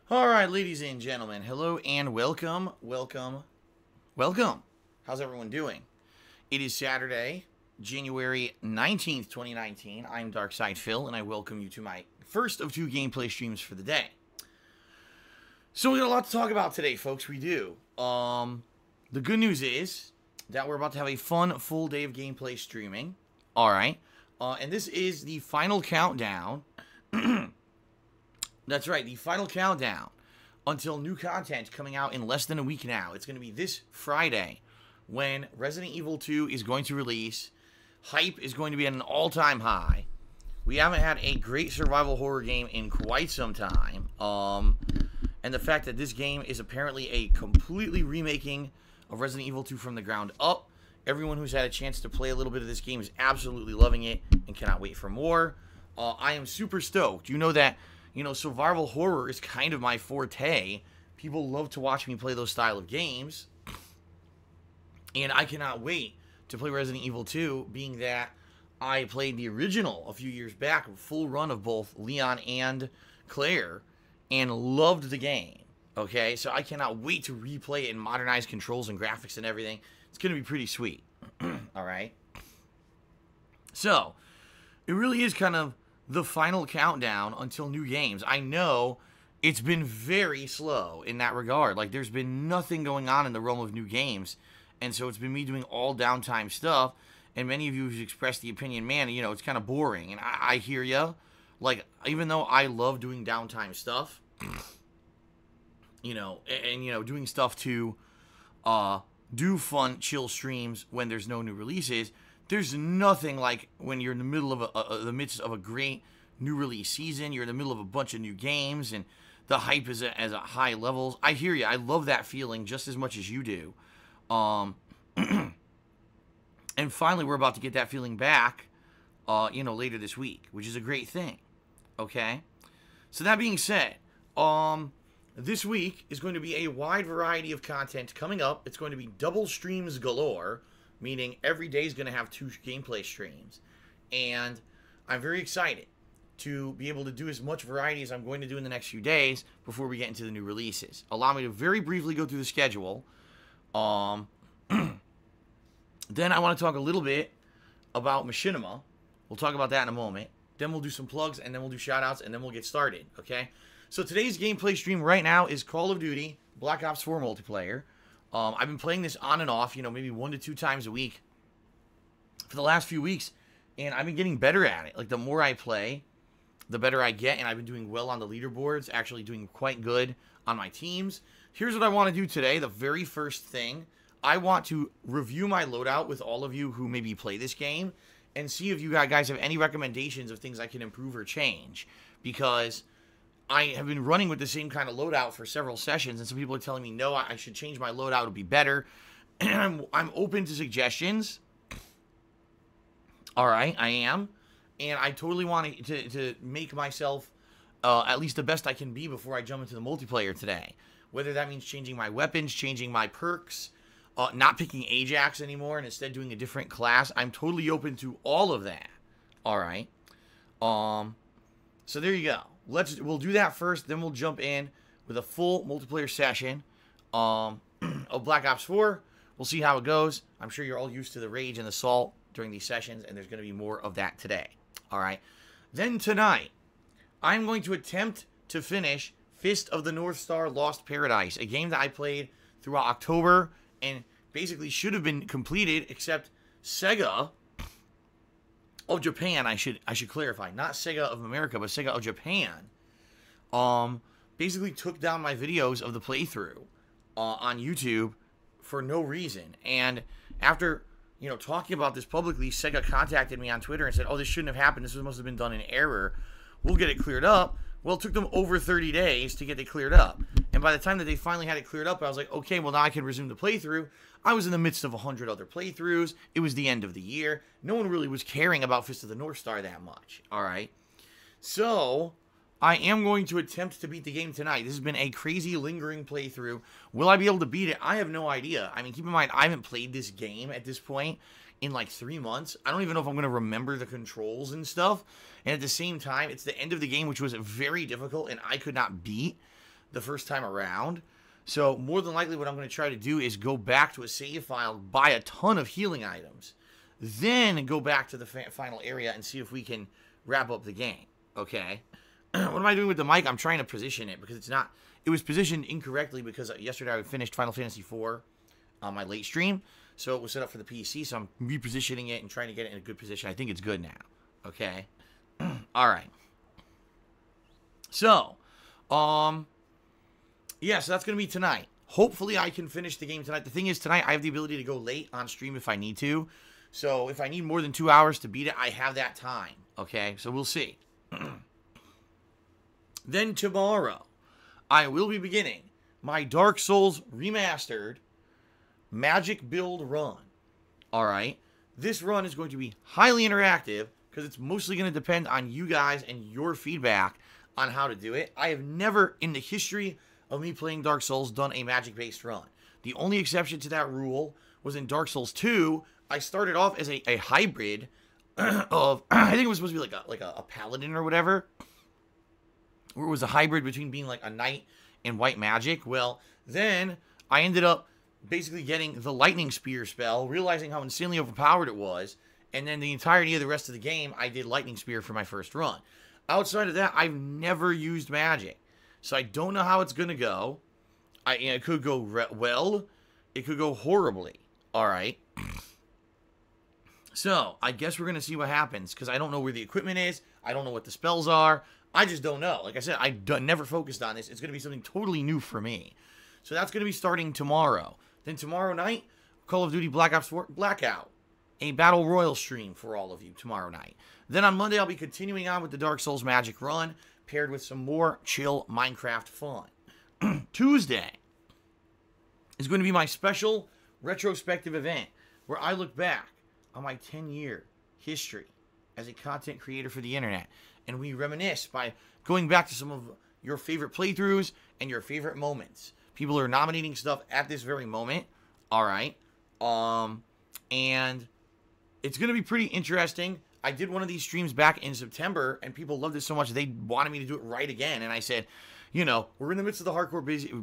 All right, ladies and gentlemen, hello and welcome. How's everyone doing? It is Saturday, January 19th, 2019. I'm Darkside Phil, and I welcome you to my first of two gameplay streams for the day. So we got a lot to talk about today, folks. We do. The good news is that we're about to have a fun, full day of gameplay streaming. All right. And this is the final countdown. That's right, the final countdown until new content coming out in less than a week now. It's going to be this Friday when Resident Evil 2 is going to release. Hype is going to be at an all-time high. We haven't had a great survival horror game in quite some time. And the fact that this game is apparently a completely remaking of Resident Evil 2 from the ground up. Everyone who's had a chance to play a little bit of this game is absolutely loving it and cannot wait for more. I am super stoked. You know that, survival horror is kind of my forte. People love to watch me play those style of games. And I cannot wait to play Resident Evil 2, being that I played the original a few years back, a full run of both Leon and Claire, and loved the game. Okay, so I cannot wait to replay it in modernized controls and graphics and everything. It's going to be pretty sweet. All right. So, it really is kind of the final countdown until new games. I know it's been very slow in that regard. Like, there's been nothing going on in the realm of new games. And so it's been me doing all downtime stuff. And many of you have expressed the opinion, man, it's kind of boring. And I hear ya. Like, even though I love doing downtime stuff, doing stuff to do fun, chill streams when there's no new releases, there's nothing like when you're in the middle of the midst of a great new release season. You're in the middle of a bunch of new games, and the hype is at high levels. I hear you. I love that feeling just as much as you do. And finally, we're about to get that feeling back, later this week, which is a great thing. Okay? So that being said, this week is going to be a wide variety of content coming up. It's going to be double streams galore, meaning every day is going to have 2 gameplay streams. And I'm very excited to be able to do as much variety as I'm going to do in the next few days before we get into the new releases. Allow me to very briefly go through the schedule. Then I want to talk a little bit about Machinima. We'll talk about that in a moment. Then we'll do some plugs, and then we'll do shout-outs, and then we'll get started, okay? So today's gameplay stream right now is Call of Duty Black Ops 4 multiplayer. I've been playing this on and off, maybe 1 to 2 times a week for the last few weeks, and I've been getting better at it. Like, the more I play, the better I get, and I've been doing well on the leaderboards, actually doing quite good on my teams. Here's what I want to do today. The very first thing, I want to review my loadout with all of you who maybe play this game and see if you guys have any recommendations of things I can improve or change, because I have been running with the same kind of loadout for several sessions, and some people are telling me, no, I should change my loadout, it'll be better. And I'm open to suggestions. All right, I am. And I totally want to make myself at least the best I can be before I jump into the multiplayer today. Whether that means changing my weapons, changing my perks, not picking Ajax anymore and instead doing a different class. I'm totally open to all of that. All right. So there you go. We'll do that first, then we'll jump in with a full multiplayer session of Black Ops 4. We'll see how it goes. I'm sure you're all used to the rage and the salt during these sessions, and there's going to be more of that today. All right. Then tonight, I'm going to attempt to finish Fist of the North Star Lost Paradise, a game that I played throughout October and basically should have been completed, except Sega of Japan, I should clarify, not Sega of America, but Sega of Japan, basically took down my videos of the playthrough on YouTube for no reason. And after, talking about this publicly, Sega contacted me on Twitter and said, oh, this shouldn't have happened. This must have been done in error. We'll get it cleared up. Well, it took them over 30 days to get it cleared up. And by the time that they finally had it cleared up, I was like, okay, well, now I can resume the playthrough. I was in the midst of 100 other playthroughs. It was the end of the year. No one really was caring about Fist of the North Star that much. All right. So I am going to attempt to beat the game tonight. This has been a crazy, lingering playthrough. Will I be able to beat it? I have no idea. I mean, keep in mind, I haven't played this game at this point in like 3 months. I don't even know if I'm going to remember the controls and stuff. And at the same time, it's the end of the game, which was very difficult and I could not beat. the first time around. So more than likely what I'm going to try to do is go back to a save file, buy a ton of healing items, then go back to the final area and see if we can wrap up the game. Okay? What am I doing with the mic? I'm trying to position it because it's not... It was positioned incorrectly because yesterday I finished Final Fantasy IV on my late stream. So it was set up for the PC, so I'm repositioning it and trying to get it in a good position. I think it's good now. Okay? All right. So, yeah, so that's going to be tonight. Hopefully I can finish the game tonight. The thing is, tonight I have the ability to go late on stream if I need to. So if I need more than 2 hours to beat it, I have that time. Okay? So we'll see. Then tomorrow, I will be beginning my Dark Souls Remastered Magic Build run. Alright? This run is going to be highly interactive because it's mostly going to depend on you guys and your feedback on how to do it. I have never, in the history of me playing Dark Souls, done a magic-based run. The only exception to that rule was in Dark Souls 2. I started off as a hybrid of, I think it was supposed to be like a paladin or whatever, where it was a hybrid between being like a knight and white magic. Well, then I ended up basically getting the lightning spear spell, realizing how insanely overpowered it was, and then the entirety of the rest of the game, I did lightning spear for my first run. Outside of that, I've never used magic, so I don't know how it's going to go. It could go well, it could go horribly. All right. So, I guess we're going to see what happens, because I don't know where the equipment is, I don't know what the spells are, I just don't know. Like I said, I never focused on this. It's going to be something totally new for me. So that's going to be starting tomorrow. Then tomorrow night, Call of Duty Black Ops 4 Blackout. A Battle Royal stream for all of you tomorrow night. Then on Monday, I'll be continuing on with the Dark Souls Magic Run, paired with some more chill Minecraft fun. Tuesday is going to be my special retrospective event, where I look back on my 10-year history as a content creator for the internet, and we reminisce by going back to some of your favorite playthroughs and your favorite moments. People are nominating stuff at this very moment. All right. And it's going to be pretty interesting. I did one of these streams back in September, and people loved it so much they wanted me to do it right again. And I said, you know, we're in the midst of the hardcore busy,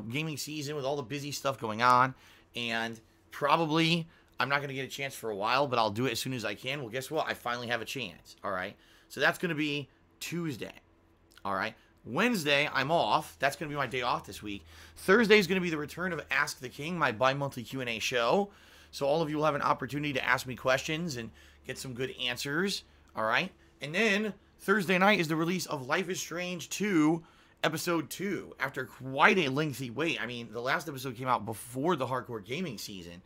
gaming season with all the busy stuff going on, and probably I'm not going to get a chance for a while, but I'll do it as soon as I can. Well, guess what? I finally have a chance. All right. So that's going to be Tuesday. All right. Wednesday, I'm off. That's going to be my day off this week. Thursday is going to be the return of Ask the King, my bi-monthly Q&A show. So all of you will have an opportunity to ask me questions and get some good answers. All right. And then Thursday night is the release of Life is Strange 2, Episode 2. After quite a lengthy wait. I mean, the last episode came out before the hardcore gaming season.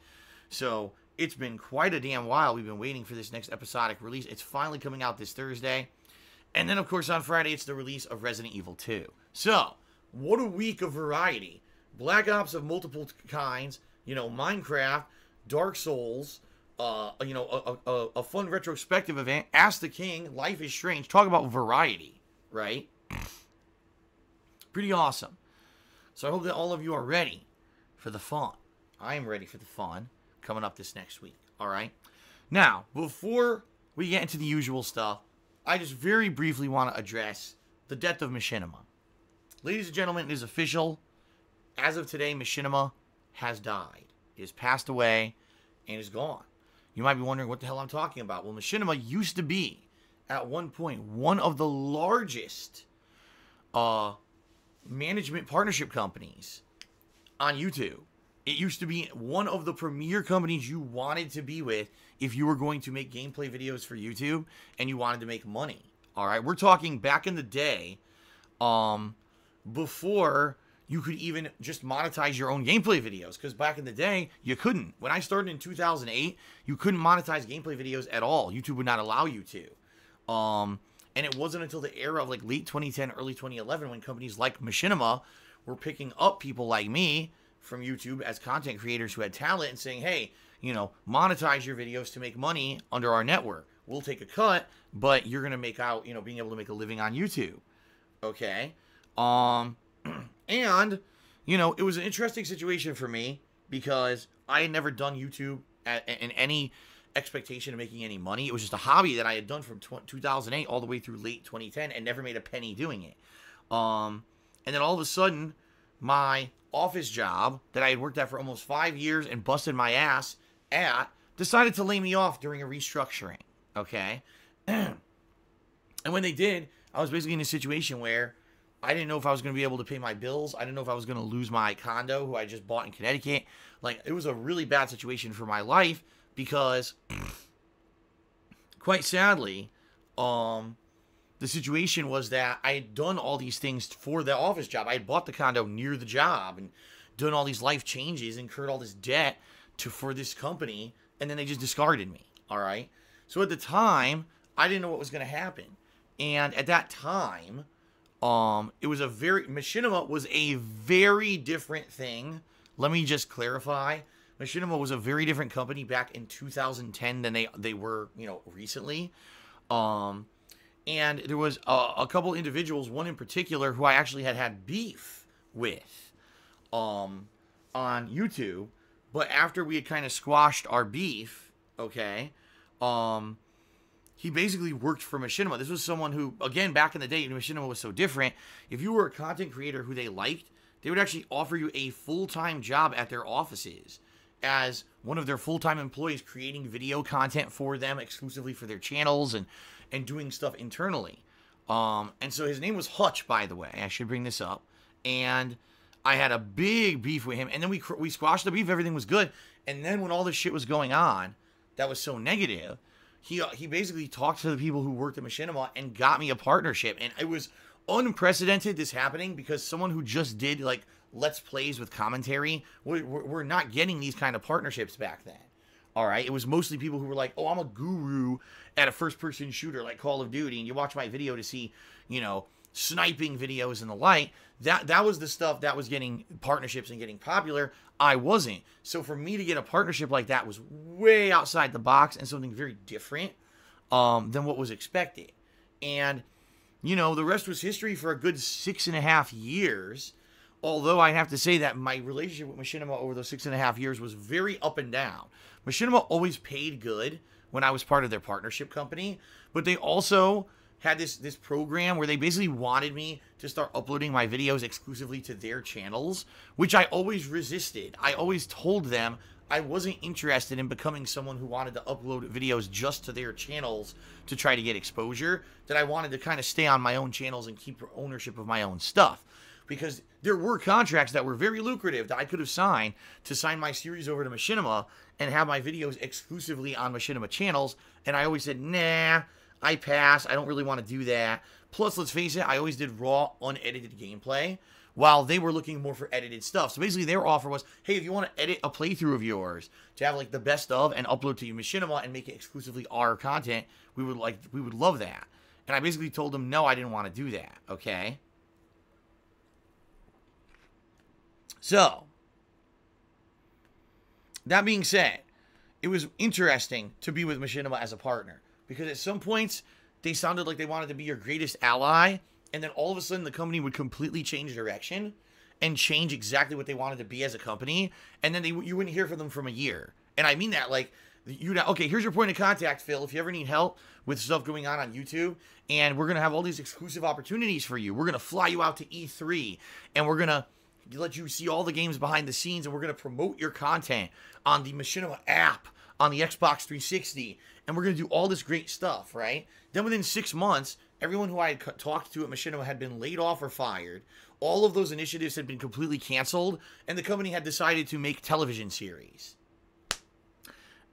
So it's been quite a damn while. We've been waiting for this next episodic release. It's finally coming out this Thursday. And then, of course, on Friday, it's the release of Resident Evil 2. So, what a week of variety. Black Ops of multiple kinds, Minecraft, Dark Souls, a fun retrospective event, Ask the King, Life is Strange. Talk about variety, right? Pretty awesome. So I hope that all of you are ready for the fun. I am ready for the fun coming up this next week, all right? Now, before we get into the usual stuff, I just very briefly want to address the death of Machinima. Ladies and gentlemen, it is official. As of today, Machinima has died. He has passed away and is gone. You might be wondering what the hell I'm talking about. Well, Machinima used to be, at one point, one of the largest management partnership companies on YouTube. It used to be one of the premier companies you wanted to be with if you were going to make gameplay videos for YouTube and you wanted to make money. All right, we're talking back in the day, before you could even just monetize your own gameplay videos, because back in the day, you couldn't. When I started in 2008, you couldn't monetize gameplay videos at all. YouTube would not allow you to. And it wasn't until the era of like late 2010, early 2011 when companies like Machinima were picking up people like me from YouTube as content creators who had talent and saying, hey, monetize your videos to make money under our network. We'll take a cut, but you're going to make out, being able to make a living on YouTube. Okay. And, it was an interesting situation for me because I had never done YouTube in any expectation of making any money. It was just a hobby that I had done from 2008 all the way through late 2010 and never made a penny doing it. And then all of a sudden, my office job that I had worked at for almost 5 years and busted my ass at decided to lay me off during a restructuring. Okay? And when they did, I was basically in a situation where I didn't know if I was going to be able to pay my bills. I didn't know if I was going to lose my condo, who I just bought in Connecticut. Like, it was a really bad situation for my life because, quite sadly, the situation was that I had done all these things for the office job. I had bought the condo near the job and done all these life changes, incurred all this debt for this company, and then they just discarded me, all right? So at the time, I didn't know what was going to happen. And at that time, Machinima was a very different thing. Let me just clarify. Machinima was a very different company back in 2010 than they were, recently. And there was a couple individuals, one in particular, who I actually had beef with on YouTube. But after we had kind of squashed our beef, okay, he basically worked for Machinima. This was someone who, again, back in the day, Machinima was so different. If you were a content creator who they liked, they would actually offer you a full-time job at their offices as one of their full-time employees, creating video content for them exclusively for their channels and doing stuff internally. And so his name was Hutch, by the way. I should bring this up. And I had a big beef with him. And then we squashed the beef. Everything was good. And then when all this shit was going on that was so negative, he basically talked to the people who worked at Machinima and got me a partnership. And it was unprecedented, this happening, because someone who just did, like, Let's Plays with commentary, we're not getting these kind of partnerships back then. All right? It was mostly people who were like, oh, I'm a guru at a first-person shooter like Call of Duty, and you watch my video to see, sniping videos and the like. That was the stuff that was getting partnerships and getting popular. I wasn't. So for me to get a partnership like that was way outside the box and something very different than what was expected. And, the rest was history for a good 6.5 years. Although I have to say that my relationship with Machinima over those 6.5 years was very up and down. Machinima always paid good when I was part of their partnership company, but they also had this program where they basically wanted me to start uploading my videos exclusively to their channels, which I always resisted. I always told them I wasn't interested in becoming someone who wanted to upload videos just to their channels to try to get exposure, that I wanted to kind of stay on my own channels and keep ownership of my own stuff. Because there were contracts that were very lucrative that I could have signed to sign my series over to Machinima and have my videos exclusively on Machinima channels. And I always said, nah, I pass. I don't really want to do that. Plus, let's face it, I always did raw, unedited gameplay while they were looking more for edited stuff. So basically their offer was, hey, if you want to edit a playthrough of yours to have like the best of and upload to Machinima and make it exclusively our content, we would love that. And I basically told them, no, I didn't want to do that. Okay. So, that being said, it was interesting to be with Machinima as a partner, because at some points, they sounded like they wanted to be your greatest ally, and then all of a sudden, the company would completely change direction and change exactly what they wanted to be as a company, and then you wouldn't hear from them from a year. And I mean that, like, okay, here's your point of contact, Phil, if you ever need help with stuff going on YouTube, and we're going to have all these exclusive opportunities for you. We're going to fly you out to E3, and we're going to let you see all the games behind the scenes, and we're going to promote your content on the Machinima app, on the Xbox 360, and we're going to do all this great stuff, right? Then within 6 months, everyone who I had talked to at Machinima had been laid off or fired. All of those initiatives had been completely canceled, and the company had decided to make television series.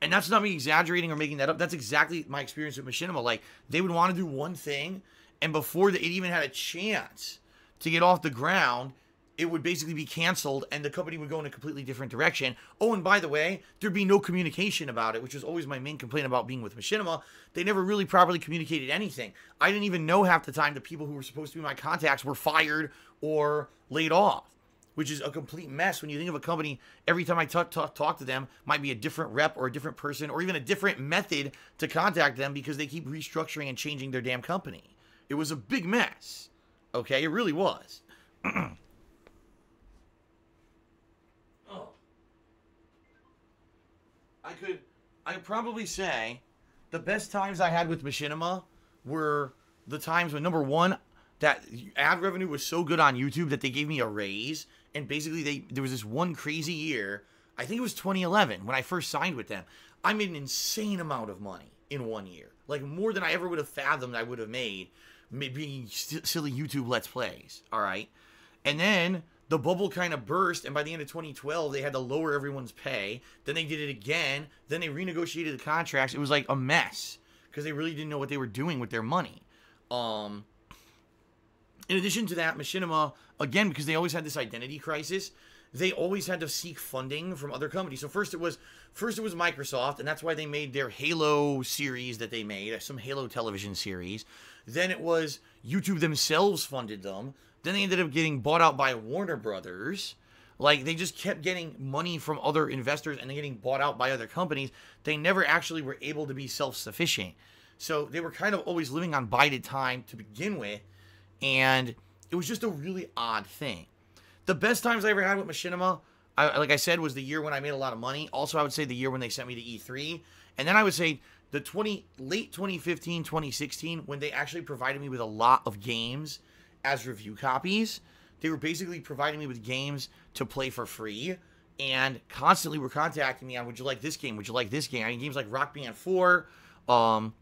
And that's not me exaggerating or making that up. That's exactly my experience with Machinima. Like, they would want to do one thing, and before it even had a chance to get off the ground, it would basically be canceled, and the company would go in a completely different direction. Oh, and by the way, there'd be no communication about it, which was always my main complaint about being with Machinima. They never really properly communicated anything. I didn't even know half the time the people who were supposed to be my contacts were fired or laid off, which is a complete mess when you think of a company. Every time I talk to them, might be a different rep or a different person or even a different method to contact them because they keep restructuring and changing their damn company. It was a big mess. Okay, it really was. I'd probably say the best times I had with Machinima were the times when, number one, that ad revenue was so good on YouTube that they gave me a raise. And basically, there was this one crazy year, I think it was 2011, when I first signed with them. I made an insane amount of money in 1 year. Like, more than I ever would have fathomed I would have made being silly YouTube Let's Plays, all right? And then the bubble kind of burst, and by the end of 2012, they had to lower everyone's pay. Then they did it again. Then they renegotiated the contracts. It was like a mess because they really didn't know what they were doing with their money. In addition to that, Machinima, again, because they always had this identity crisis, they always had to seek funding from other companies. So first it was Microsoft, and that's why they made their Halo series that they made, some Halo television series. Then it was YouTube themselves funded them. Then they ended up getting bought out by Warner Brothers. Like, they just kept getting money from other investors and then getting bought out by other companies. They never actually were able to be self-sufficient. So they were kind of always living on bided time to begin with. And it was just a really odd thing. The best times I ever had with Machinima, like I said, was the year when I made a lot of money. Also, I would say the year when they sent me to E3. And then I would say the late 2015, 2016, when they actually provided me with a lot of games as review copies. They were basically providing me with games to play for free. And constantly were contacting me on, would you like this game? Would you like this game? I mean, games like Rock Band 4, what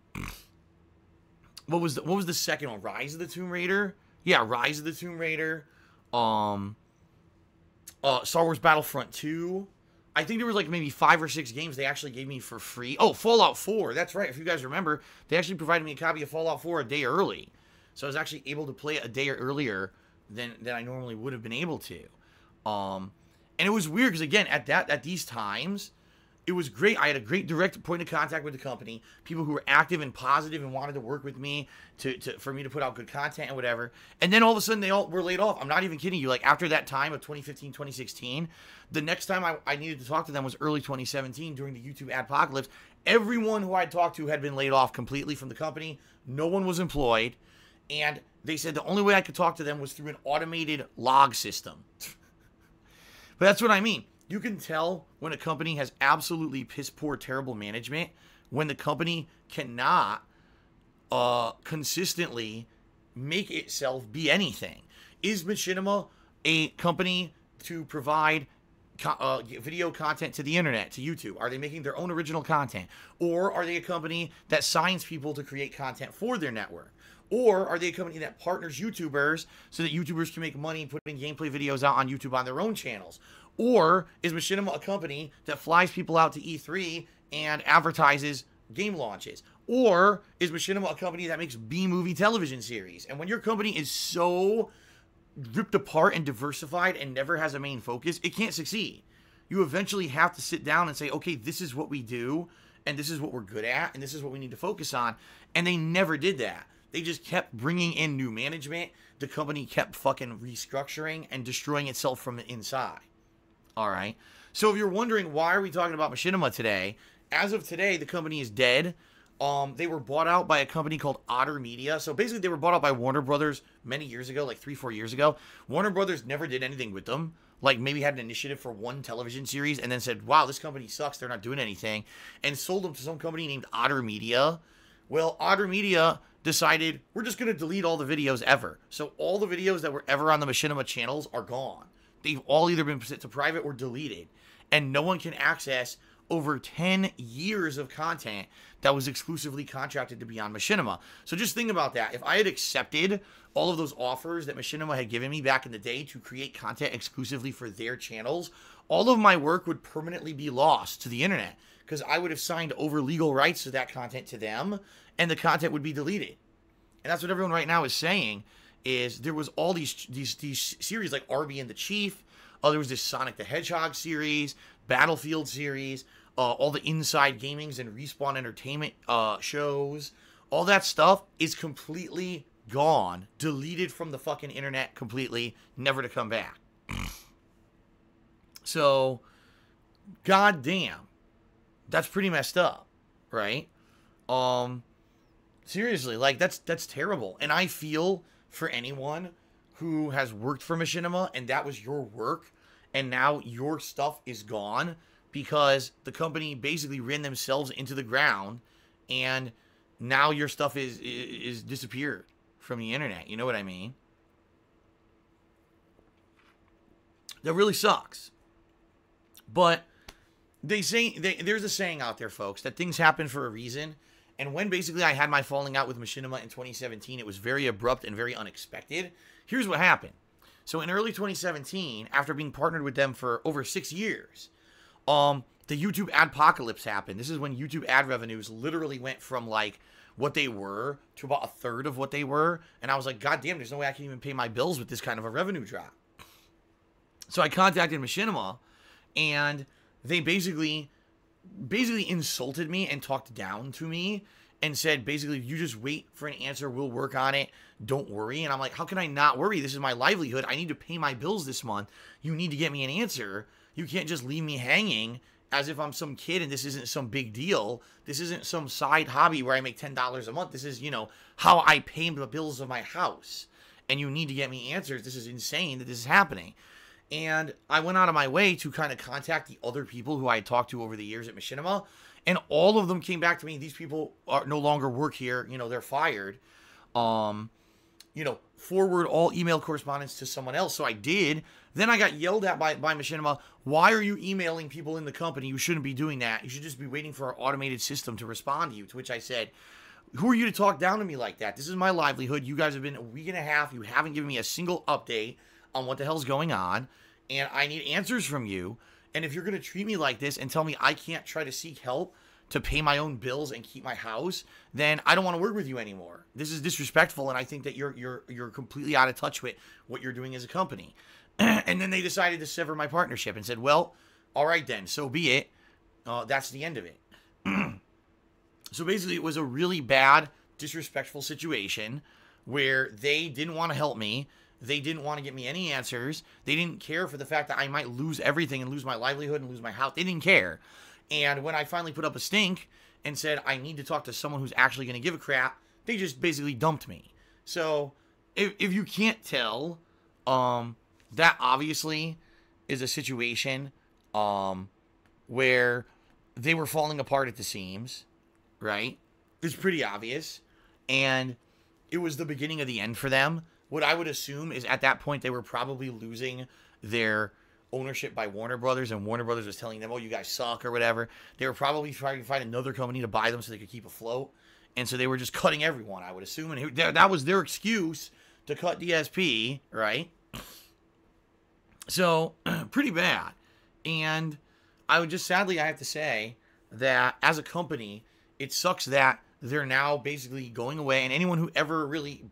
was the second one? Rise of the Tomb Raider? Yeah, Rise of the Tomb Raider. Star Wars Battlefront 2. I think there was like maybe 5 or 6 games they actually gave me for free. Oh, Fallout 4. That's right. If you guys remember, they actually provided me a copy of Fallout 4 a day early. So I was actually able to play it a day earlier than I normally would have been able to. And it was weird because, again, at these times, it was great. I had a great direct point of contact with the company. People who were active and positive and wanted to work with me for me to put out good content and whatever. And then all of a sudden, they all were laid off. I'm not even kidding you. Like, after that time of 2015, 2016, the next time I needed to talk to them was early 2017 during the YouTube adpocalypse. Everyone who I'd talked to had been laid off completely from the company. No one was employed. And they said the only way I could talk to them was through an automated log system. But that's what I mean. You can tell when a company has absolutely piss-poor, terrible management when the company cannot consistently make itself be anything. Is Machinima a company to provide video content to the internet, to YouTube? Are they making their own original content? Or are they a company that signs people to create content for their network? Or are they a company that partners YouTubers so that YouTubers can make money putting gameplay videos out on YouTube on their own channels? Or is Machinima a company that flies people out to E3 and advertises game launches? Or is Machinima a company that makes B-movie television series? And when your company is so ripped apart and diversified and never has a main focus, it can't succeed. You eventually have to sit down and say, okay, this is what we do, and this is what we're good at, and this is what we need to focus on. And they never did that. They just kept bringing in new management. The company kept fucking restructuring and destroying itself from the inside. All right. So if you're wondering why are we talking about Machinima today, as of today, the company is dead. They were bought out by a company called Otter Media. So basically, they were bought out by Warner Brothers many years ago, like 3-4 years ago. Warner Brothers never did anything with them. Like, maybe had an initiative for one television series and then said, wow, this company sucks. They're not doing anything. And sold them to some company named Otter Media. Well, Otter Media decided, we're just going to delete all the videos ever. So all the videos that were ever on the Machinima channels are gone. They've all either been set to private or deleted. And no one can access over 10 years of content that was exclusively contracted to be on Machinima. So just think about that. If I had accepted all of those offers that Machinima had given me back in the day to create content exclusively for their channels, all of my work would permanently be lost to the internet because I would have signed over legal rights to that content to them, and the content would be deleted. And that's what everyone right now is saying, is there was all these series like Arby and the Chief. There was this Sonic the Hedgehog series, Battlefield series, all the Inside Gamings and Respawn Entertainment shows. All that stuff is completely gone, deleted from the fucking internet completely, never to come back. So, goddamn, that's pretty messed up, right? Seriously, like that's terrible. And I feel for anyone who has worked for Machinima and that was your work and now your stuff is gone because the company basically ran themselves into the ground and now your stuff is disappeared. from the internet. You know what I mean? That really sucks. But there's a saying out there, folks, that things happen for a reason. And when basically I had my falling out with Machinima in 2017, it was very abrupt and very unexpected. Here's what happened. So in early 2017, after being partnered with them for over 6 years, the YouTube adpocalypse happened. This is when YouTube ad revenues literally went from like what they were to about a third of what they were. And I was like, God damn, there's no way I can even pay my bills with this kind of a revenue drop. So I contacted Machinima, and they basically insulted me and talked down to me and said, basically, you just wait for an answer. We'll work on it. Don't worry. And I'm like, how can I not worry? This is my livelihood. I need to pay my bills this month. You need to get me an answer. You can't just leave me hanging as if I'm some kid and this isn't some big deal. This isn't some side hobby where I make $10 a month. This is, how I pay the bills of my house. And you need to get me answers. This is insane that this is happening. And I went out of my way to kind of contact the other people who I had talked to over the years at Machinima. And all of them came back to me. These people are no longer work here. They're fired. Forward all email correspondence to someone else. So I did. Then I got yelled at by Machinima. Why are you emailing people in the company? You shouldn't be doing that. You should just be waiting for our automated system to respond to you. To which I said, who are you to talk down to me like that? This is my livelihood. You guys have been a week and a half. You haven't given me a single update on what the hell's going on, and I need answers from you. And if you're going to treat me like this and tell me I can't try to seek help to pay my own bills and keep my house, then I don't want to work with you anymore. This is disrespectful, and I think that you're completely out of touch with what you're doing as a company. And then they decided to sever my partnership and said, well, all right then, so be it. That's the end of it. So basically, it was a really bad, disrespectful situation where they didn't want to help me. They didn't want to get me any answers. They didn't care for the fact that I might lose everything and lose my livelihood and lose my house. They didn't care. And when I finally put up a stink and said, I need to talk to someone who's actually going to give a crap, they just basically dumped me. So if you can't tell, that obviously is a situation where they were falling apart at the seams, right? It's pretty obvious. And it was the beginning of the end for them. What I would assume is at that point they were probably losing their ownership by Warner Brothers, and Warner Brothers was telling them, oh, you guys suck or whatever. They were probably trying to find another company to buy them so they could keep afloat. And so they were just cutting everyone, I would assume. And that was their excuse to cut DSP, right? So, pretty bad. And I would just sadly, I have to say that as a company, it sucks that they're now basically going away, and anyone who ever really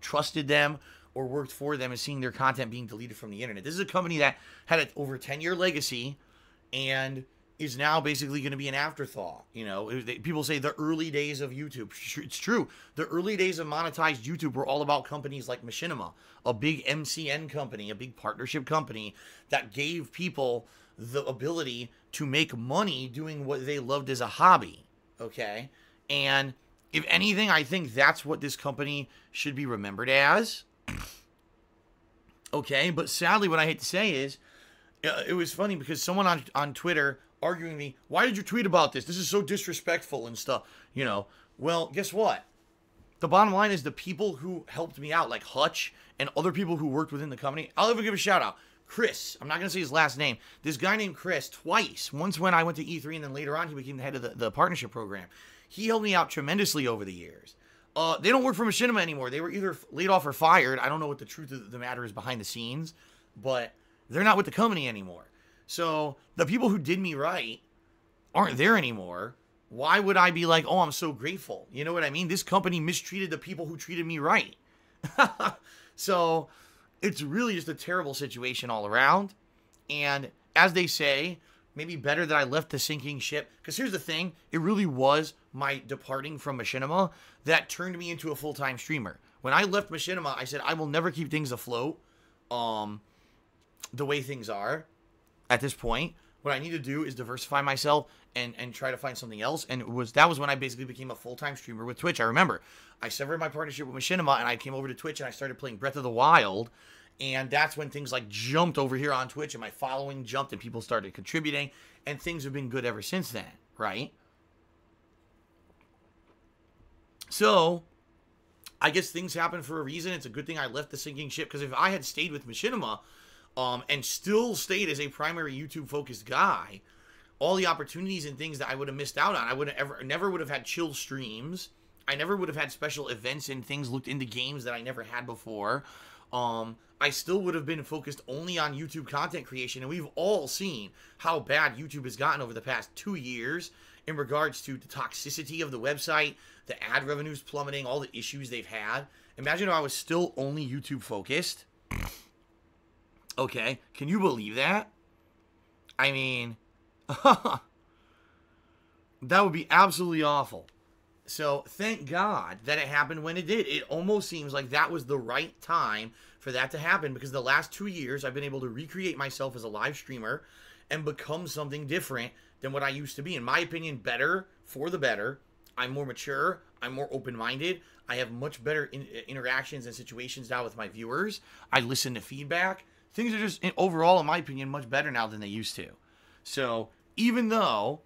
trusted them or worked for them is seeing their content being deleted from the internet. This is a company that had an over 10-year legacy and is now basically going to be an afterthought. People say the early days of YouTube. It's true. The early days of monetized YouTube were all about companies like Machinima, a big MCN company, a big partnership company that gave people the ability to make money doing what they loved as a hobby. Okay? And if anything, I think that's what this company should be remembered as. Okay, but sadly, what I hate to say is, it was funny because someone on Twitter arguing me, why did you tweet about this? This is so disrespectful and stuff. Well, guess what? The bottom line is the people who helped me out, like Hutch and other people who worked within the company, I'll even give a shout out. Chris, I'm not going to say his last name. This guy named Chris, twice. Once when I went to E3, and then later on he became the head of the partnership program. He helped me out tremendously over the years. They don't work for Machinima anymore. They were either laid off or fired. I don't know what the truth of the matter is behind the scenes, but they're not with the company anymore. So the people who did me right aren't there anymore. Why would I be like, oh, I'm so grateful? You know what I mean? This company mistreated the people who treated me right. So it's really just a terrible situation all around. And as they say, maybe better that I left the sinking ship. Because here's the thing. It really was my departing from Machinima that turned me into a full-time streamer. When I left Machinima, I said, I will never keep things afloat the way things are at this point. What I need to do is diversify myself and try to find something else. And that was when I basically became a full-time streamer with Twitch. I remember I severed my partnership with Machinima and I came over to Twitch and I started playing Breath of the Wild. And that's when things like jumped over here on Twitch and my following jumped and people started contributing. And things have been good ever since then, right? So, I guess things happen for a reason. It's a good thing I left the sinking ship, because if I had stayed with Machinima, and still stayed as a primary YouTube-focused guy, all the opportunities and things that I would have missed out on, I would have never would have had chill streams. I never would have had special events and things looked into games that I never had before. I still would have been focused only on YouTube content creation, and we've all seen how bad YouTube has gotten over the past 2 years in regards to the toxicity of the website, the ad revenues plummeting, all the issues they've had. Imagine if I was still only YouTube focused. Okay, can you believe that? I mean, that would be absolutely awful. So thank God that it happened when it did. It almost seems like that was the right time for that to happen, because the last 2 years I've been able to recreate myself as a live streamer and become something different than what I used to be. In my opinion, better for the better. I'm more mature. I'm more open-minded. I have much better interactions and situations now with my viewers. I listen to feedback. Things are just, overall, in my opinion, much better now than they used to. So even though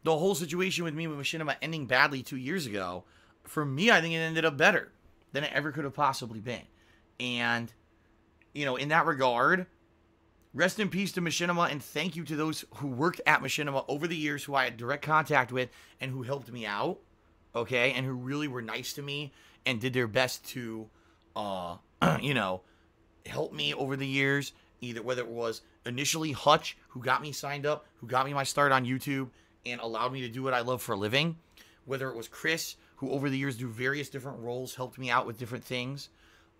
the whole situation with me with Machinima ending badly 2 years ago, for me, I think it ended up better than it ever could have possibly been. And, you know, in that regard, rest in peace to Machinima, and thank you to those who worked at Machinima over the years, who I had direct contact with and who helped me out, okay, and who really were nice to me and did their best to, you know, help me over the years, either whether it was initially Hutch, who got me signed up, who got me my start on YouTube, and allowed me to do what I love for a living, whether it was Chris, who over the years do various different roles, helped me out with different things,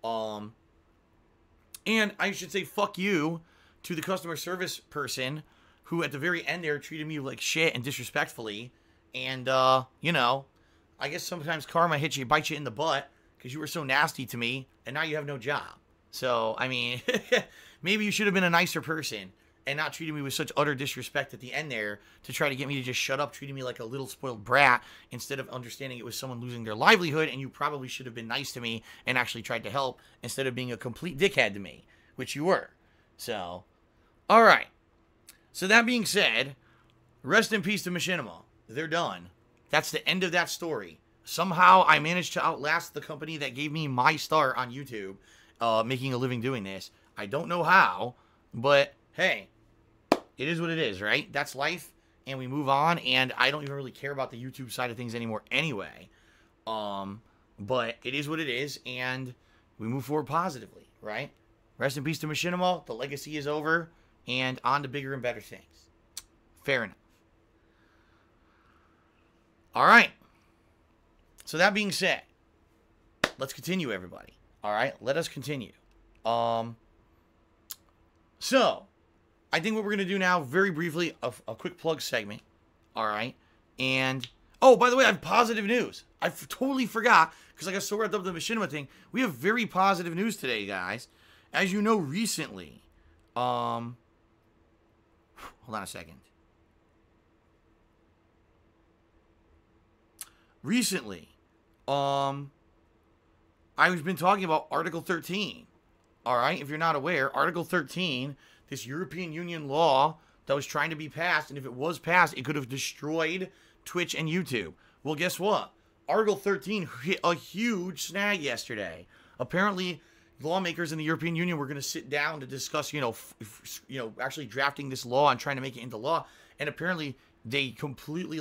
and I should say fuck you to the customer service person who at the very end there treated me like shit and disrespectfully, and, you know, I guess sometimes karma hits you, bites you in the butt, because you were so nasty to me, and now you have no job. So, I mean, maybe you should have been a nicer person and not treated me with such utter disrespect at the end there to try to get me to just shut up, treating me like a little spoiled brat instead of understanding it was someone losing their livelihood, and you probably should have been nice to me and actually tried to help instead of being a complete dickhead to me, which you were. So, all right. So that being said, rest in peace to Machinima. They're done. That's the end of that story. Somehow I managed to outlast the company that gave me my start on YouTube, making a living doing this. I don't know how, but hey, it is what it is, right? That's life, and we move on, and I don't even really care about the YouTube side of things anymore anyway. But it is what it is, and we move forward positively, right? Rest in peace to Machinima. The legacy is over, and on to bigger and better things. Fair enough. All right. So that being said, let's continue, everybody. All right, let us continue. So, I think what we're going to do now, very briefly, a quick plug segment. All right. And, oh, by the way, I have positive news. I totally forgot, because I got so wrapped up with the Machinima thing. We have very positive news today, guys. As you know, recently, hold on a second. Recently, I've been talking about Article 13. All right, if you're not aware, Article 13, this European Union law that was trying to be passed, and if it was passed, it could have destroyed Twitch and YouTube. Well, guess what? Article 13 hit a huge snag yesterday. Apparently, lawmakers in the European Union were going to sit down to discuss, actually drafting this law and trying to make it into law. And apparently, they completely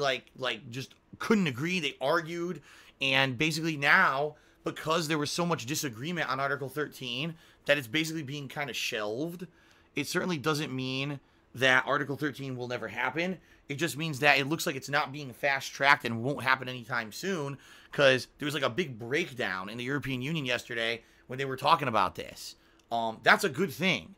just couldn't agree. They argued, and basically now, because there was so much disagreement on Article 13 that it's basically being kind of shelved, it certainly doesn't mean that Article 13 will never happen. It just means that it looks like it's not being fast-tracked and won't happen anytime soon, because there was like a big breakdown in the European Union yesterday when they were talking about this. That's a good thing.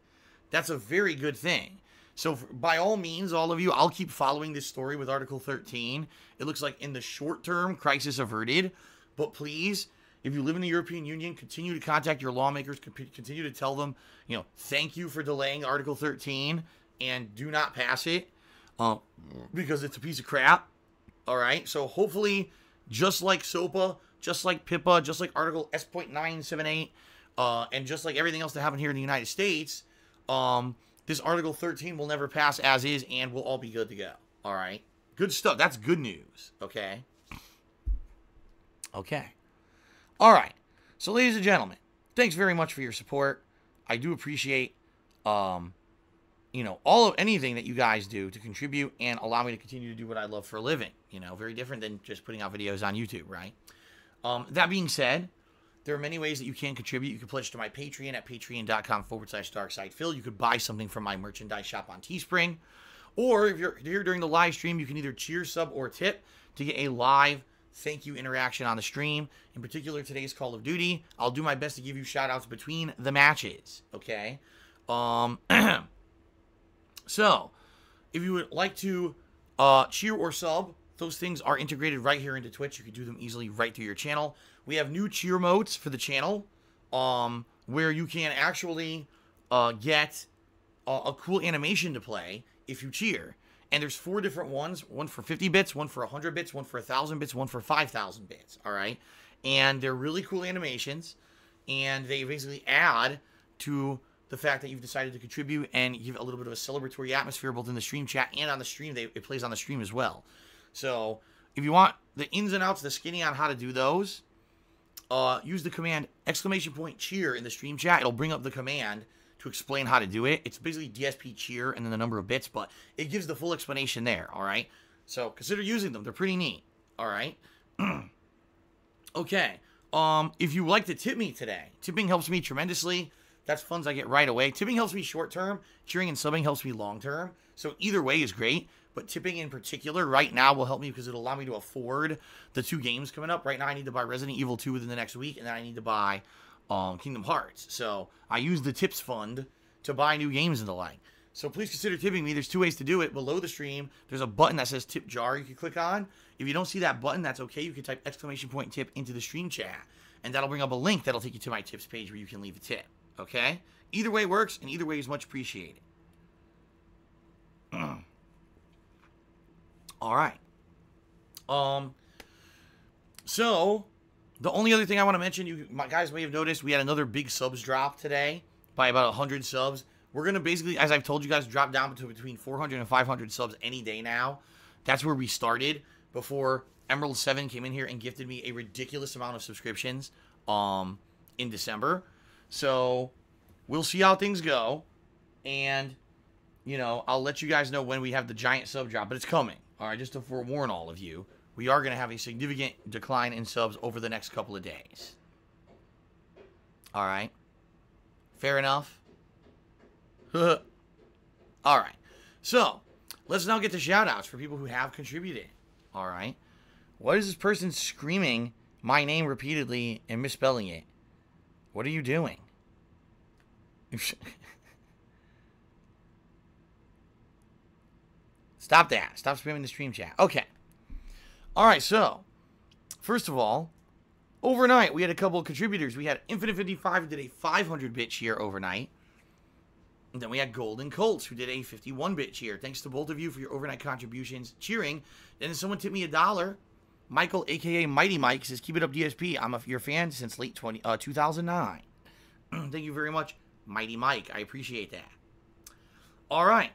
That's a very good thing. So by all means, all of you, I'll keep following this story with Article 13. It looks like in the short term, crisis averted. But please, if you live in the European Union, continue to contact your lawmakers, continue to tell them, thank you for delaying Article 13, and do not pass it, because it's a piece of crap. All right? So hopefully, just like SOPA, just like PIPA, just like Article S.978, and just like everything else that happened here in the United States, this Article 13 will never pass as is, and we'll all be good to go. All right? Good stuff. That's good news. Okay? Okay. All right. So, ladies and gentlemen, thanks very much for your support. I do appreciate, anything that you guys do to contribute and allow me to continue to do what I love for a living. Very different than just putting out videos on YouTube, right? That being said, there are many ways that you can contribute. You can pledge to my Patreon at patreon.com/darksidephil. You could buy something from my merchandise shop on Teespring. Or if you're here during the live stream, you can either cheer, sub, or tip to get a live thank you interaction on the stream. In particular, today's Call of Duty. I'll do my best to give you shout-outs between the matches, okay? So, if you would like to cheer or sub, those things are integrated right here into Twitch. You can do them easily right through your channel. We have new cheer modes for the channel, where you can actually get a cool animation to play if you cheer. And there's 4 different ones. One for 50 bits, one for 100 bits, one for 1,000 bits, one for 5,000 bits, all right? And they're really cool animations, and they basically add to the fact that you've decided to contribute and give a little bit of a celebratory atmosphere both in the stream chat and on the stream. It plays on the stream as well. So if you want the ins and outs, the skinny on how to do those, use the command !cheer in the stream chat. It'll bring up the command to explain how to do it. It's basically DSP cheer and then the number of bits, but it gives the full explanation there, all right? So consider using them. They're pretty neat, all right? Okay. If you like to tip me today, tipping helps me tremendously. That's funds I get right away. Tipping helps me short term. Cheering and subbing helps me long term. So either way is great. But tipping in particular right now will help me because it'll allow me to afford the 2 games coming up. Right now I need to buy Resident Evil 2 within the next week. And then I need to buy Kingdom Hearts. So I use the tips fund to buy new games and the like. So please consider tipping me. There's 2 ways to do it. Below the stream, there's a button that says tip jar you can click on. If you don't see that button, that's okay. You can type !tip into the stream chat. And that'll bring up a link that'll take you to my tips page where you can leave a tip. Okay? Either way works, and either way is much appreciated. All right. So, the only other thing I want to mention, you guys may have noticed, we had another big subs drop today by about 100 subs. We're going to basically, as I've told you guys, drop down to between 400 and 500 subs any day now. That's where we started before Emerald 7 came in here and gifted me a ridiculous amount of subscriptions in December. So, we'll see how things go, and, I'll let you guys know when we have the giant sub drop, but it's coming, all right, just to forewarn all of you. We are going to have a significant decline in subs over the next couple of days. All right? Fair enough? All right. So, let's now get to shout-outs for people who have contributed. All right? What is this person screaming my name repeatedly and misspelling it? What are you doing? Stop that. Stop spamming the stream chat. Okay. All right, so, first of all, overnight, we had a couple of contributors. We had Infinite 55 who did a 500-bit cheer overnight. And then we had Golden Colts who did a 51-bit cheer. Thanks to both of you for your overnight contributions cheering. And then someone tipped me $1. Michael, a.k.a. Mighty Mike, says, keep it up, DSP. I'm your fan since late 2009. Thank you very much, Mighty Mike. I appreciate that. All right.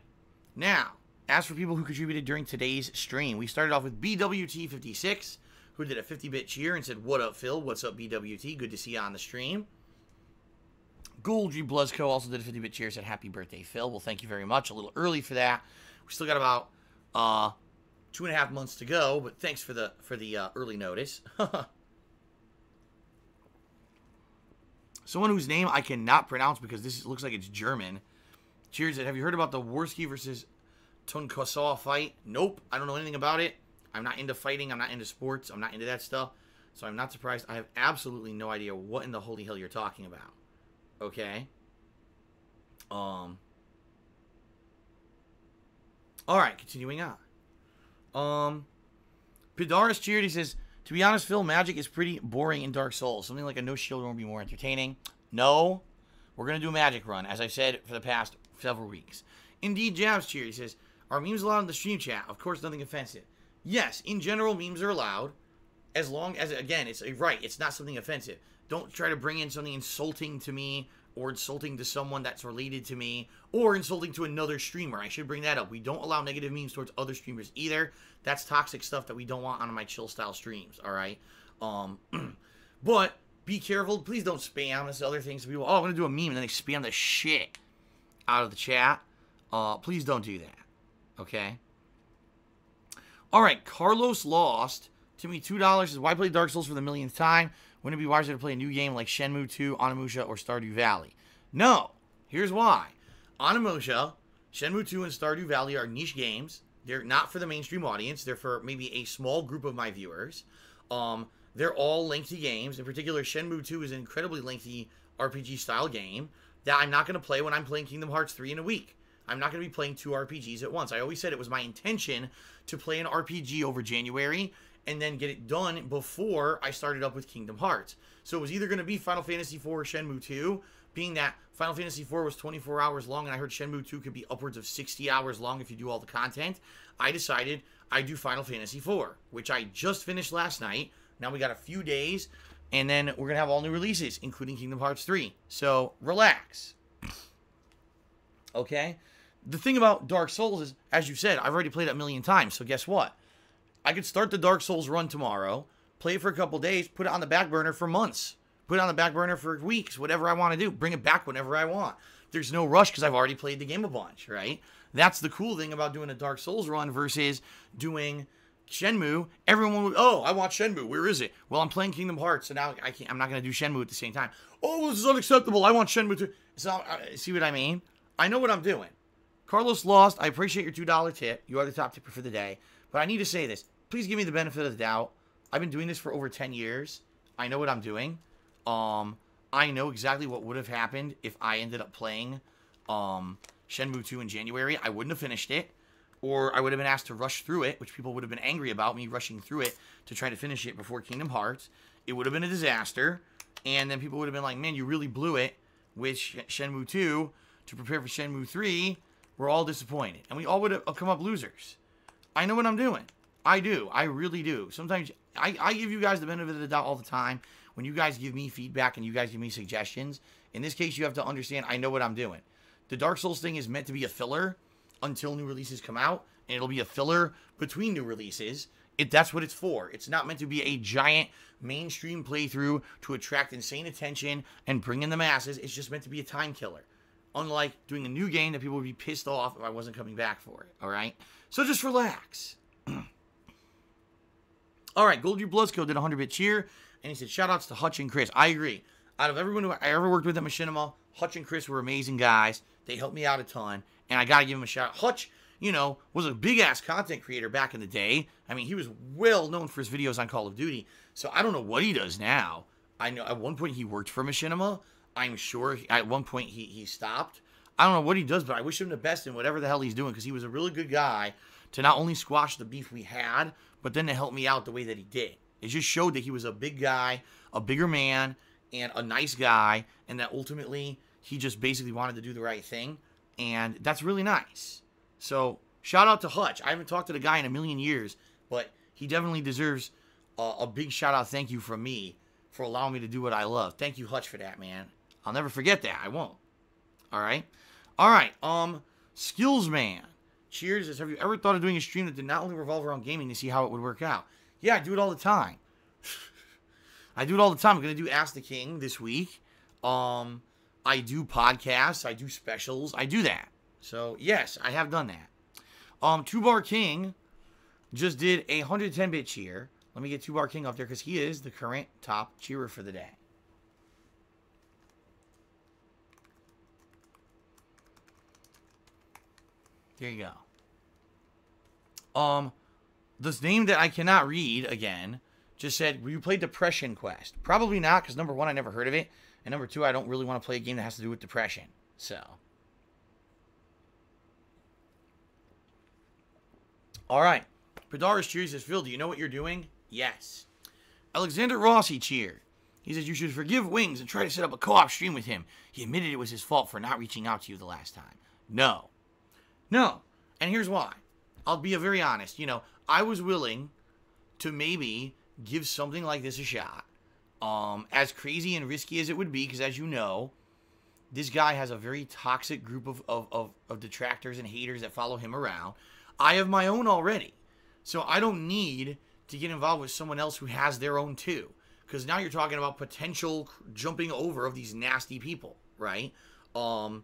Now, as for people who contributed during today's stream, we started off with BWT56, who did a 50-bit cheer and said, what up, Phil? What's up, BWT? Good to see you on the stream. Gouldry Bluzco also did a 50-bit cheer, said, happy birthday, Phil. Well, thank you very much. A little early for that. We still got about 2.5 months to go, but thanks for the early notice. Someone whose name I cannot pronounce because this looks like it's German. Cheers. Have you heard about the Worski versus Tonkosaw fight? Nope. I don't know anything about it. I'm not into fighting. I'm not into sports. I'm not into that stuff. So I'm not surprised. I have absolutely no idea what in the holy hell you're talking about. Okay. All right. Continuing on. Pidaris cheered. He says, to be honest, Phil, magic is pretty boring in Dark Souls. Something like a no shield won't be more entertaining. No. We're going to do a magic run, as I've said for the past several weeks. Indeed, Jabs cheered. He says, are memes allowed in the stream chat? Of course, nothing offensive. Yes, in general, memes are allowed. As long as, again, it's right. It's not something offensive. Don't try to bring in something insulting to me or insulting to someone that's related to me or insulting to another streamer. I should bring that up. We don't allow negative memes towards other streamers either. That's toxic stuff that we don't want on my chill style streams, all right? But be careful. Please don't spam. This other things. People, oh, I'm going to do a meme, and then they spam the shit out of the chat. Please don't do that. Okay? All right, Carlos Lost. Timmy, $2 says, why play Dark Souls for the millionth time? Wouldn't it be wiser to play a new game like Shenmue 2, Onimusha, or Stardew Valley? No. Here's why. Onimusha, Shenmue 2, and Stardew Valley are niche games. They're not for the mainstream audience. They're for maybe a small group of my viewers. They're all lengthy games. In particular, Shenmue 2 is an incredibly lengthy RPG-style game that I'm not going to play when I'm playing Kingdom Hearts 3 in a week. I'm not going to be playing 2 RPGs at once. I always said it was my intention to play an RPG over January and then get it done before I started up with Kingdom Hearts. So it was either going to be Final Fantasy IV or Shenmue 2, being that Final Fantasy IV was 24 hours long, and I heard Shenmue 2 could be upwards of 60 hours long if you do all the content. I decided I'd do Final Fantasy IV, which I just finished last night. Now we got a few days, and then we're going to have all new releases, including Kingdom Hearts 3. So, relax. Okay? The thing about Dark Souls is, as you said, I've already played it a million times, so guess what? I could start the Dark Souls run tomorrow, play it for a couple days, put it on the back burner for months. Put it on the back burner for weeks, whatever I want to do. Bring it back whenever I want. There's no rush because I've already played the game a bunch, right? That's the cool thing about doing a Dark Souls run versus doing Shenmue. Everyone would, oh, I want Shenmue. Where is it? Well, I'm playing Kingdom Hearts, so now I'm not going to do Shenmue at the same time. Oh, this is unacceptable. I want Shenmue too. So, see what I mean? I know what I'm doing. Carlos Lost, I appreciate your $2 tip. You are the top tipper for the day. But I need to say this. Please give me the benefit of the doubt. I've been doing this for over 10 years. I know what I'm doing. I know exactly what would have happened if I ended up playing Shenmue 2 in January. I wouldn't have finished it, or I would have been asked to rush through it, which people would have been angry about me rushing through it to try to finish it before Kingdom Hearts. It would have been a disaster, and then people would have been like, man, you really blew it with Shenmue 2 to prepare for Shenmue 3. We're all disappointed, and we all would have come up losers. I know what I'm doing. I do. I really do. Sometimes I give you guys the benefit of the doubt all the time. When you guys give me feedback and you guys give me suggestions, in this case, you have to understand I know what I'm doing. The Dark Souls thing is meant to be a filler until new releases come out, and it'll be a filler between new releases. That's what it's for. It's not meant to be a giant mainstream playthrough to attract insane attention and bring in the masses. It's just meant to be a time killer. Unlike doing a new game that people would be pissed off if I wasn't coming back for it, all right? So just relax. All right, Gold Your Bloodsco did a 100-bit cheer. And he said, shout-outs to Hutch and Chris. I agree. Out of everyone who I ever worked with at Machinima, Hutch and Chris were amazing guys. They helped me out a ton. And I got to give him a shout-out. Hutch, you know, was a big-ass content creator back in the day. I mean, he was well known for his videos on Call of Duty. So I don't know what he does now. I know at one point he worked for Machinima. I'm sure at one point he stopped. I don't know what he does, but I wish him the best in whatever the hell he's doing, because he was a really good guy to not only squash the beef we had, but then to help me out the way that he did. It just showed that he was a big guy, a bigger man, and a nice guy, and that ultimately he just basically wanted to do the right thing, and that's really nice. So, shout out to Hutch. I haven't talked to the guy in a million years, but he definitely deserves a big shout out thank you from me for allowing me to do what I love. Thank you, Hutch, for that, man. I'll never forget that. I won't. All right? All right, Skills Man. Cheers. Have you ever thought of doing a stream that did not only revolve around gaming to see how it would work out? Yeah, I do it all the time. I do it all the time. I'm going to do Ask the King this week. I do podcasts. I do specials. I do that. So, yes, I have done that. Two Bar King just did a 110-bit cheer. Let me get Two Bar King up there because he is the current top cheerer for the day. There you go. This name that I cannot read again just said, will you play Depression Quest? Probably not, because number one, I never heard of it. And number two, I don't really want to play a game that has to do with depression. So. All right. Padaris cheers says, Phil, do you know what you're doing? Yes. Alexander Rossi cheered. He says, you should forgive Wings and try to set up a co-op stream with him. He admitted it was his fault for not reaching out to you the last time. No. No. And here's why. I'll be very honest. You know, I was willing to maybe give something like this a shot. As crazy and risky as it would be, because as you know, this guy has a very toxic group of detractors and haters that follow him around. I have my own already. So I don't need to get involved with someone else who has their own too. because now you're talking about potential jumping over of these nasty people, right? And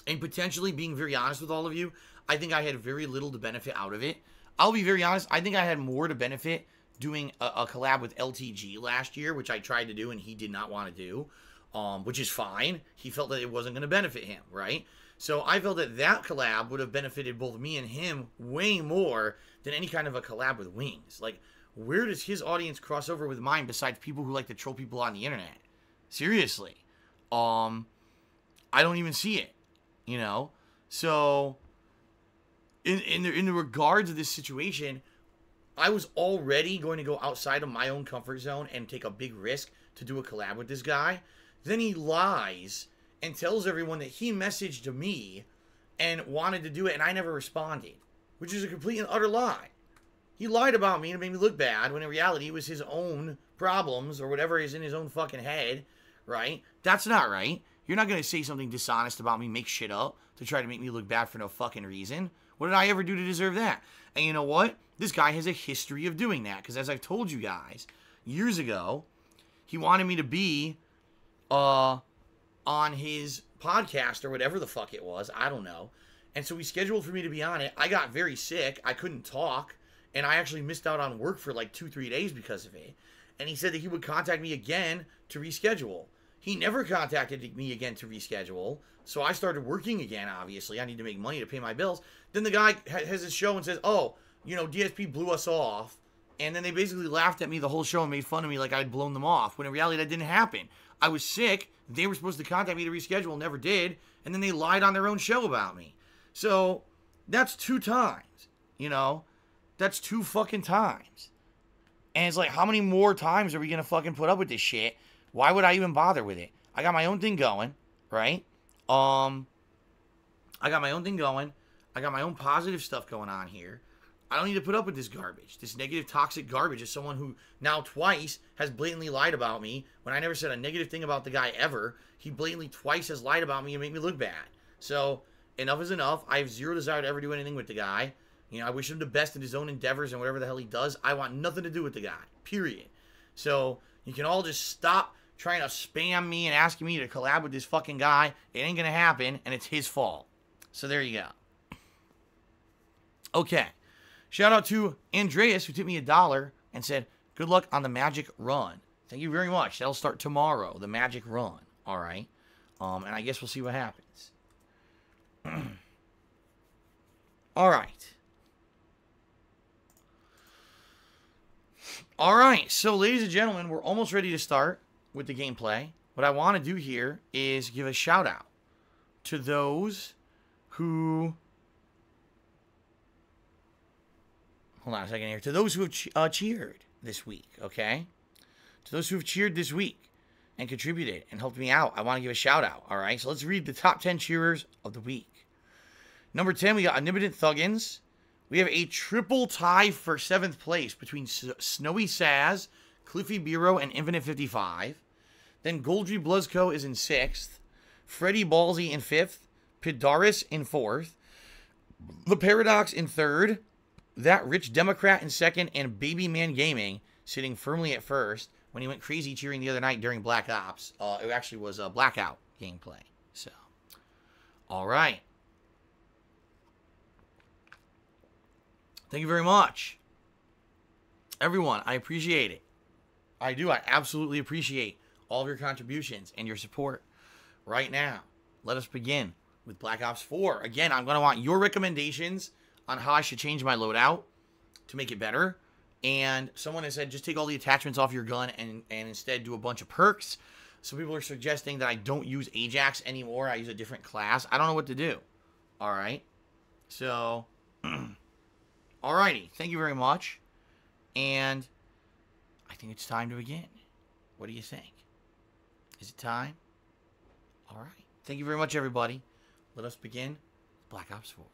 potentially being very honest with all of you, I think I had very little to benefit out of it. I'll be very honest, I think I had more to benefit doing a collab with LTG last year, which I tried to do and he did not want to do, which is fine. He felt that it wasn't going to benefit him, right? So I felt that that collab would have benefited both me and him way more than any kind of a collab with Wings. Like, where does his audience cross over with mine besides people who like to troll people on the internet? Seriously. I don't even see it, you know? So, in the regards of this situation, I was already going to go outside of my own comfort zone and take a big risk to do a collab with this guy. Then he lies and tells everyone that he messaged me and wanted to do it, and I never responded, which is a complete and utter lie. He lied about me and made me look bad, when in reality it was his own problems or whatever is in his own fucking head, right? That's not right. You're not going to say something dishonest about me, make shit up, to try to make me look bad for no fucking reason. What did I ever do to deserve that? And you know what? This guy has a history of doing that, because as I've told you guys, years ago, he wanted me to be on his podcast or whatever the fuck it was. I don't know. And so he scheduled for me to be on it. I got very sick. I couldn't talk. And I actually missed out on work for like 2-3 days because of it. And he said that he would contact me again to reschedule. He never contacted me again to reschedule. So I started working again, obviously. I need to make money to pay my bills. Then the guy has his show and says, oh, you know, DSP blew us off. And then they basically laughed at me the whole show and made fun of me like I'd blown them off. When in reality, that didn't happen. I was sick. They were supposed to contact me to reschedule, never did. And then they lied on their own show about me. So that's 2 times, you know. That's 2 fucking times. And it's like, how many more times are we going to fucking put up with this shit? Why would I even bother with it? I got my own thing going, right? I got my own thing going. I got my own positive stuff going on here. I don't need to put up with this garbage. This negative, toxic garbage is someone who now twice has blatantly lied about me when I never said a negative thing about the guy ever. He blatantly twice has lied about me and made me look bad. So, enough is enough. I have zero desire to ever do anything with the guy. You know, I wish him the best in his own endeavors and whatever the hell he does. I want nothing to do with the guy. Period. So, you can all just stop trying to spam me and asking me to collab with this fucking guy. It ain't gonna happen, and it's his fault. So, there you go. Okay. Shout out to Andreas, who tipped me $1 and said, good luck on the Magic Run. Thank you very much. That'll start tomorrow, the Magic Run. All right. And I guess we'll see what happens. All right. All right, so ladies and gentlemen, we're almost ready to start with the gameplay. What I want to do here is give a shout out to those who... Hold on a second here. To those who have cheered this week, okay? To those who have cheered this week and contributed and helped me out, I want to give a shout out, all right? So let's read the top 10 cheerers of the week. Number 10, we got Omnipotent Thuggins. We have a triple tie for 7th place between Snowy Saz, Cliffy Bureau, and Infinite 55. Then Goldry Bluzco is in 6th. Freddie Ballsy in 5th. Pidaris in 4th. The Paradox in 3rd. That Rich Democrat in 2nd. And Baby Man Gaming sitting firmly at 1st when he went crazy cheering the other night during Black Ops. It actually was a Blackout gameplay. So, all right. Thank you very much. Everyone, I appreciate it. I do. I absolutely appreciate all of your contributions and your support. Right now, let us begin with Black Ops 4. Again, I'm going to want your recommendations on how I should change my loadout to make it better. And someone has said, just take all the attachments off your gun and instead do a bunch of perks. Some people are suggesting that I don't use Ajax anymore. I use a different class. I don't know what to do. All right. So... Alrighty, thank you very much, and I think it's time to begin. What do you think? Is it time? Alright, thank you very much, everybody. Let us begin Black Ops 4.